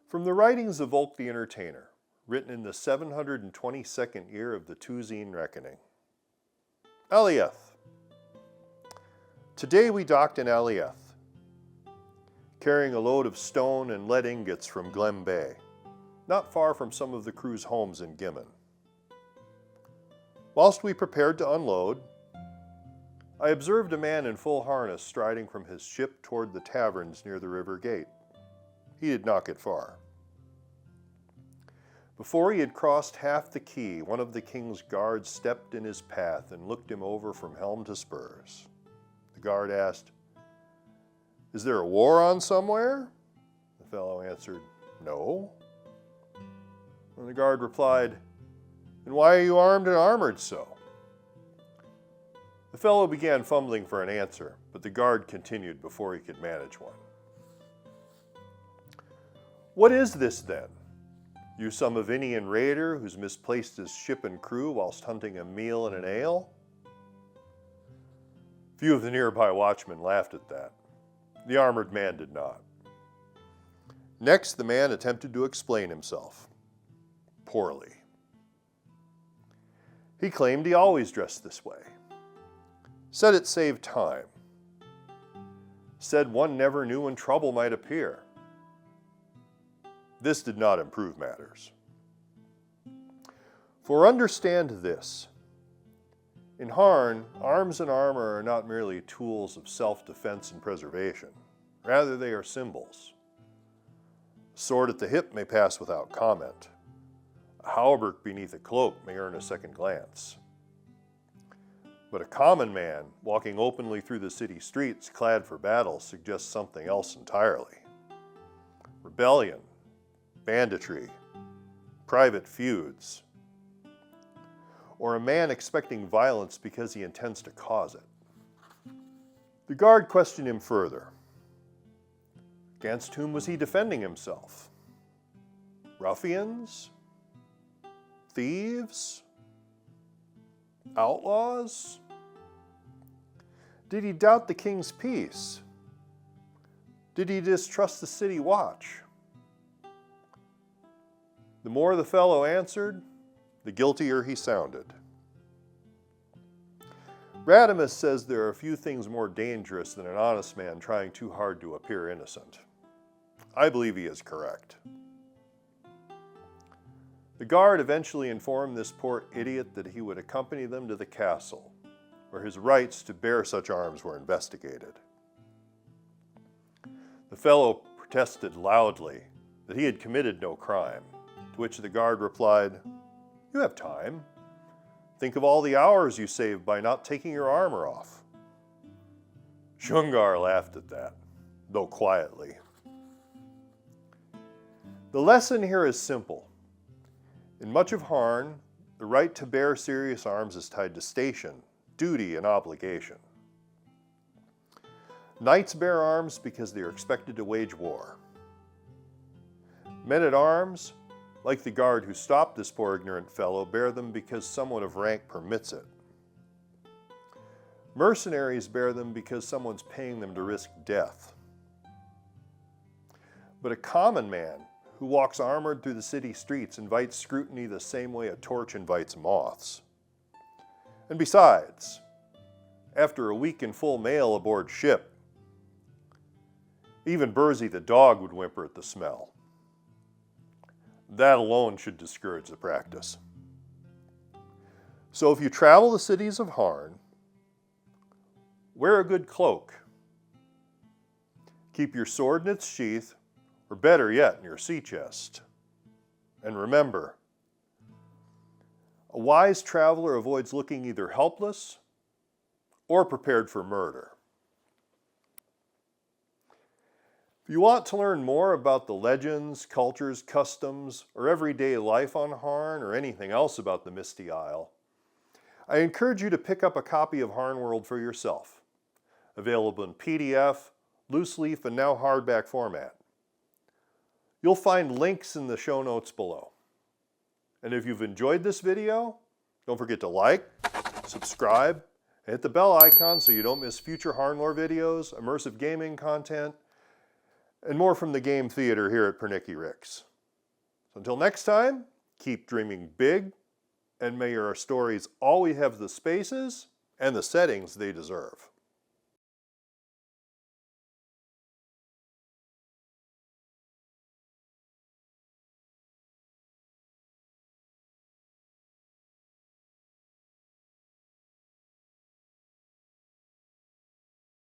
From the writings of Volc the Entertainer, written in the 722nd year of the Tuzine Reckoning. Aleath. Today we docked in Aleath, carrying a load of stone and lead ingots from Glen Bay, not far from some of the crew's homes in Gimmon. Whilst we prepared to unload, I observed a man in full harness striding from his ship toward the taverns near the river gate. He did not get far. Before he had crossed half the quay, one of the king's guards stepped in his path and looked him over from helm to spurs. The guard asked, "Is there a war on somewhere?" The fellow answered, "No." And the guard replied, "Then why are you armed and armored so?" The fellow began fumbling for an answer, but the guard continued before he could manage one. "What is this then? You some Avinian raider who's misplaced his ship and crew whilst hunting a meal and an ale?" Few of the nearby watchmen laughed at that. The armored man did not. Next, the man attempted to explain himself. Poorly. He claimed he always dressed this way. Said it saved time. Said one never knew when trouble might appear. This did not improve matters. For understand this. In Hârn, arms and armor are not merely tools of self-defense and preservation. Rather, they are symbols. A sword at the hip may pass without comment. A hauberk beneath a cloak may earn a second glance. But a common man walking openly through the city streets clad for battle suggests something else entirely. Rebellion, banditry, private feuds, or a man expecting violence because he intends to cause it. The guard questioned him further. Against whom was he defending himself? Ruffians? Thieves? Outlaws? Did he doubt the king's peace? Did he distrust the city watch? The more the fellow answered, the guiltier he sounded. Radimus says there are few things more dangerous than an honest man trying too hard to appear innocent. I believe he is correct. The guard eventually informed this poor idiot that he would accompany them to the castle, where his rights to bear such arms were investigated. The fellow protested loudly that he had committed no crime, to which the guard replied, "You have time. Think of all the hours you saved by not taking your armor off." Shungar laughed at that, though quietly. The lesson here is simple. In much of Hârn, the right to bear serious arms is tied to station, duty, and obligation. Knights bear arms because they are expected to wage war. Men-at-arms, like the guard who stopped this poor ignorant fellow, bear them because someone of rank permits it. Mercenaries bear them because someone's paying them to risk death. But a common man who walks armored through the city streets invites scrutiny the same way a torch invites moths. And besides, after a week in full mail aboard ship, even Burzy the dog would whimper at the smell. That alone should discourage the practice. So if you travel the cities of Hârn, wear a good cloak. Keep your sword in its sheath, or better yet, in your sea chest. And remember, a wise traveler avoids looking either helpless or prepared for murder. If you want to learn more about the legends, cultures, customs, or everyday life on Hârn, or anything else about the Misty Isle, I encourage you to pick up a copy of HârnWorld for yourself, available in PDF, loose leaf, and now hardback format. You'll find links in the show notes below. And if you've enjoyed this video, don't forget to like, subscribe, and hit the bell icon so you don't miss future HârnLore videos, immersive gaming content, and more from the game theater here at Pernicky Rick's. So until next time, keep dreaming big, and may your stories always have the spaces and the settings they deserve.